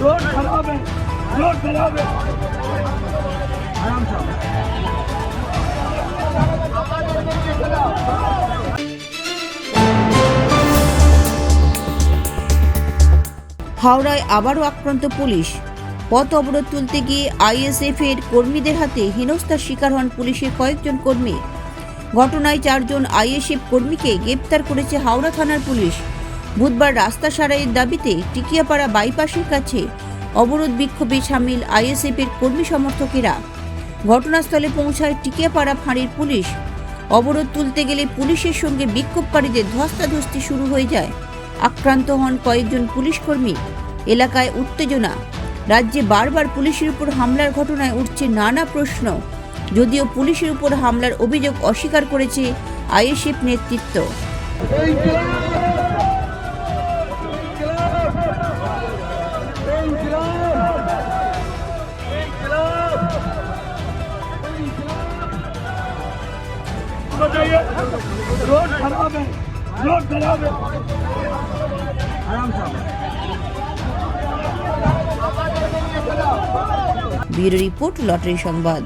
Road खराब है, road खराब है। आराम से হাওড়ায় আবারও আক্রান্ত পুলিশ। পথ অবরোধ তুলতে গিয়ে আইএসএফ এর কর্মীদের হাতে হেনস্থার শিকার হন পুলিশের কয়েকজন কর্মী। ঘটনায় 4 জন আইএসএফ কর্মীকে গ্রেপ্তার করেছে হাওড়া থানার পুলিশ। বুধবার রাস্তা সারাইয়ের দাবিতে টিকিয়াপাড়া বাইপাসের কাছে অবরোধ বিক্ষোভে সামিল আইএসএফ এর কর্মী সমর্থকেরা। ঘটনাস্থলে পৌঁছায় টিকিয়াপাড়া ফাঁড়ির পুলিশ। অবরোধ তুলতে গেলে পুলিশের সঙ্গে বিক্ষোভকারীদের ধস্তাধস্তি শুরু হয়ে যায়। আক্রান্ত হন কয়েকজন পুলিশ কর্মী। এলাকায় উত্তেজনা। রাজ্যে বারবার পুলিশের উপর হামলার ঘটনায় উঠছে নানা প্রশ্ন। যদিও পুলিশের উপর হামলার অভিযোগ অস্বীকার করেছে আইএসএফ নেতৃত্ব। रोड खराब है, रोड खराब है। आराम से ব্যুরো রিপোর্ট, লটারি সংবাদ।